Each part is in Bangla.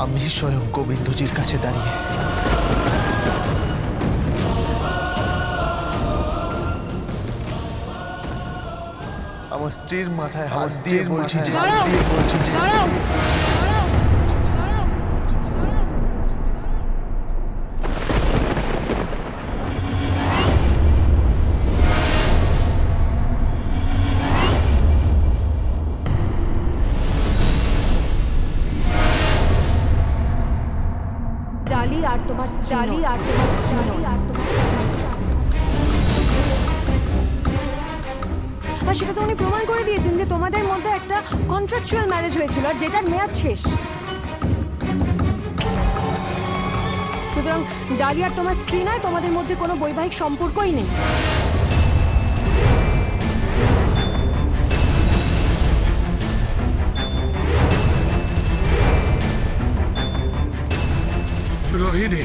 আমি স্বয়ং গোবিন্দজির কাছে দাঁড়িয়ে আমার স্ত্রীর মাথায় হাত দিয়ে বলছি যে ডালি আর তোমার স্ত্রী আর সেটা তো উনি প্রমাণ করে দিয়েছেন যে তোমাদের মধ্যে একটা কন্ট্রাকচুয়াল ম্যারেজ হয়েছিল আর যেটার মেয়াদ শেষ। সুতরাং ডালি আর তোমার স্ত্রী নয়, তোমাদের মধ্যে কোনো বৈবাহিক সম্পর্কই নেই। রোহিণী,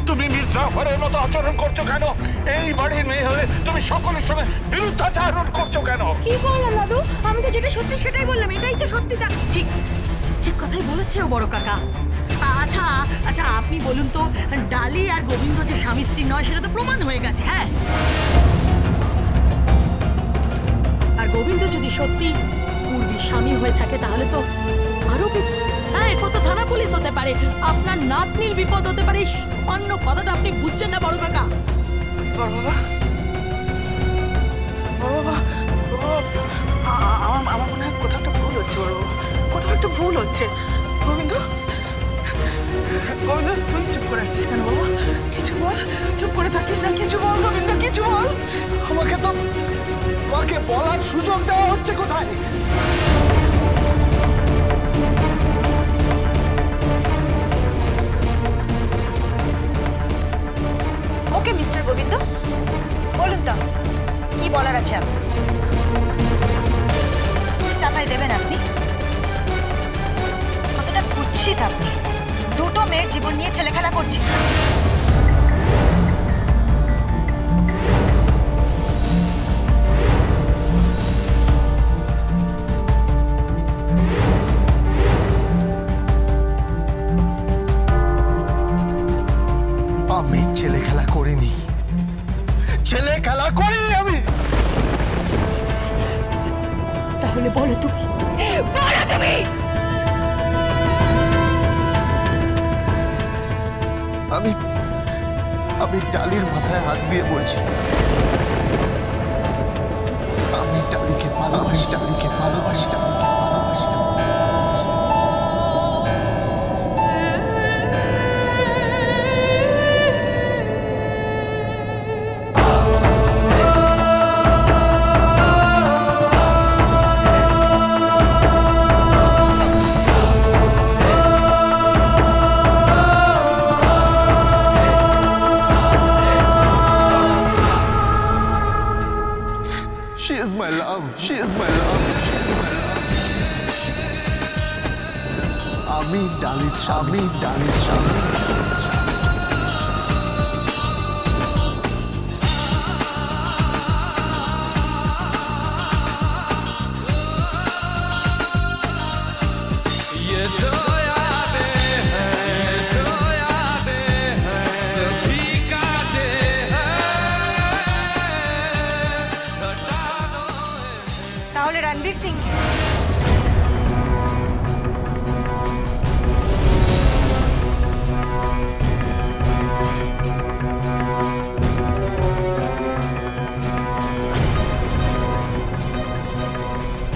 তুমি মীর জাফরের মতো আচরণ করছো কেন? এই বাড়ির মেয়ে হয়ে তুমি সকলের সঙ্গে বিরুদ্ধাচরণ করছো কেন? কি বললাম দাদু? আমি তো যেটা সত্যি সেটাই বললাম, এটাই তো সত্যিটা। ঠিক ঠিক কথাই বলেছে ও বড় কাকা। আচ্ছা আচ্ছা, আপনি বলুন তো, ডালি আর গোবিন্দ যে স্বামী স্ত্রী নয় সেটা তো প্রমাণ হয়ে গেছে। হ্যাঁ, আর গোবিন্দ যদি সত্যি পূর্বী স্বামী হয়ে থাকে তাহলে তো আরো বিপদ। হ্যাঁ, এরপর তো থানা পুলিশ হতে পারে, আপনার নাতনির বিপদ হতে পারে। অন্য কথাটা আপনি বুঝছেন না বড় কাকা। বড় বাবা, আমার মনে হয় কোথাও একটা ভুল হচ্ছে। বড় বাবা, কোথাও একটা ভুল হচ্ছে। গোবিন্দ, গোবিন্দ, তুই চুপ করে আছিস কেন বাবা? কিছু বল, চুপ করে থাকিস না, কিছু বল গোবিন্দ, কিছু বল। আমাকে বলার সুযোগ দেওয়া হচ্ছে কোথায়? ওকে মিস্টার গোবিন্দ, বলুন তো কি বলার আছে আপনার? সাফাই দেবেন আপনি? কতটা কুৎসিত আপনি! দুটো মেয়ের জীবন নিয়ে ছেলেখেলা করছি। আমি ছেলে খেলা করিনি, আমি। তাহলে বলো তুমি, আমি ডালির মাথায় হাত দিয়ে বলছি, আমি ডালিকে ভালোবাসি। She is my love. আমি ডালির স্বামী। তাহলে রণবীর সিং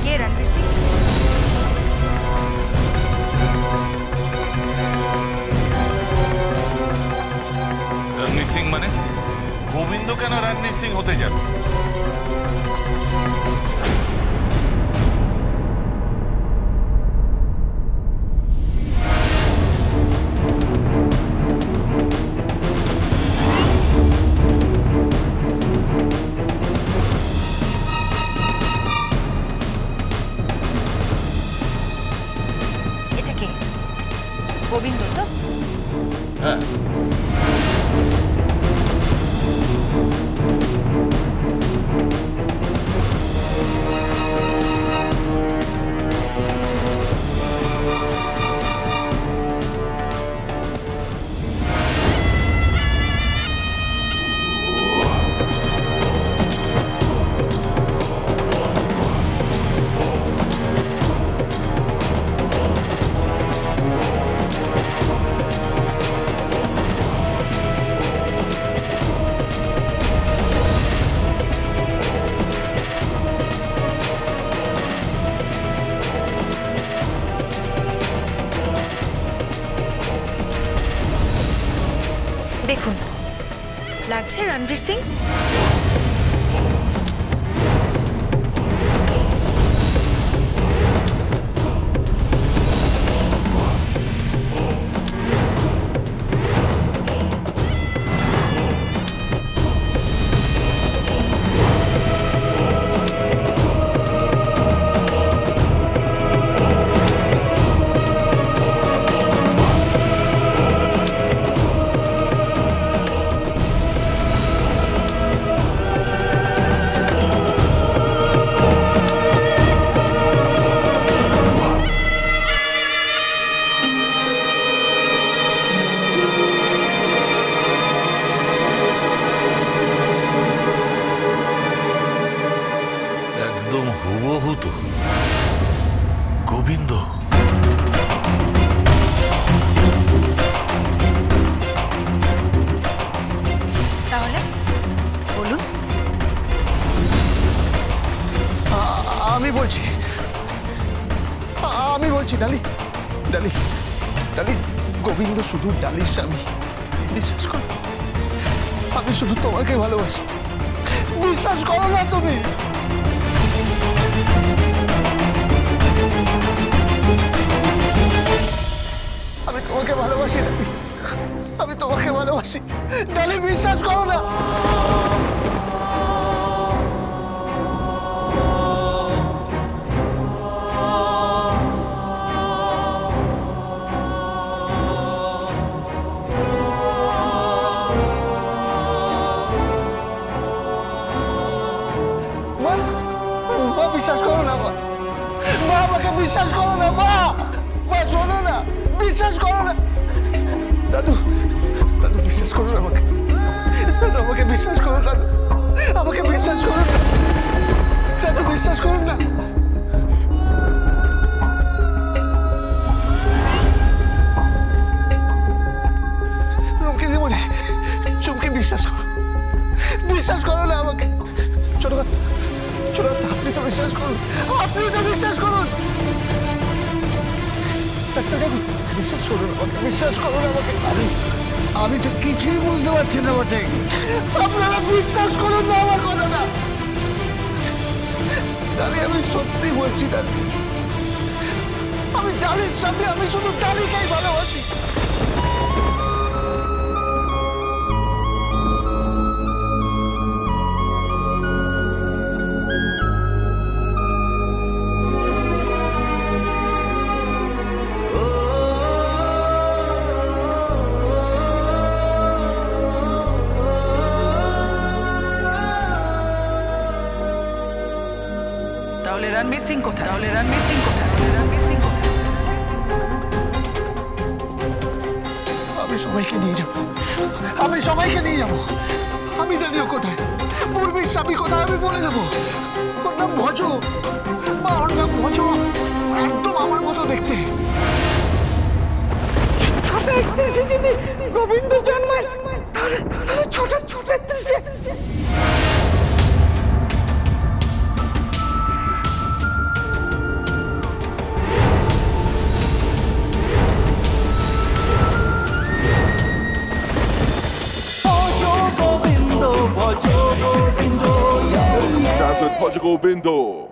কে? রণবীর সিং রণবীর সিং মানে? গোবিন্দ কেন রণবীর সিং হতে যাবে? এটা কে? গোবিন্দ তো? হ্যাঁ। লাগছে রণবীর সিং? একদম হুবহু তো গোবিন্দ। তাহলে বলুন। আমি বলছি ডালি ডালি ডালি, গোবিন্দ শুধু ডালির স্বামী। বিশ্বাস করো, আমি শুধু তোমাকে ভালোবাসি। বিশ্বাস করো না তুমি। আমি তোমাকে ভালোবাসি ডালি, আমি তোমাকে ভালোবাসি ডালি, বিশ্বাস করো না। মা বিশ্বাস করো না, মা আমাকে বিশ্বাস করো না, মা শোনো না, বিশ্বাস করো না। দাদু দাদু বিশ্বাস করুন আমাকে, দাদু আমাকে বিশ্বাস করুন, দাদু আমাকে বিশ্বাস করুন, দাদু বিশ্বাস করুন না। চুমকি দিমনি, চুমকি বিশ্বাস করো, বিশ্বাস করো না আমাকে। ছোট আপনি তো বিশ্বাস করুন, আপনি তো বিশ্বাস করুন। বিশ্বাস করুন আমাকে, বিশ্বাস করুন আমাকে। আমি তো কিছুই বুঝতে পারছি না বটে। আপনারা বিশ্বাস করুন না আমার কথাটা। ডালি, আমি সত্যি বলছি ডালি, আমি ডালির সামনে, আমি শুধু ডালিকেই ভালোবাসি। তাহলে রণবীর সিং কোথায়? আমি সবাইকে নিয়ে যাব, আমি জানিও কোথায়। পূর্বীর স্বামী কোথায় আমি বলে দেবো। ওর নাম ভজ, মা ওর নাম ভজ, একদম আমার মতো দেখতে। ছোট একত্রিশে যদি গোবিন্দ জন্মায়, তাহলে ছোট একত্রিশে। Dance with Portugal Bindo.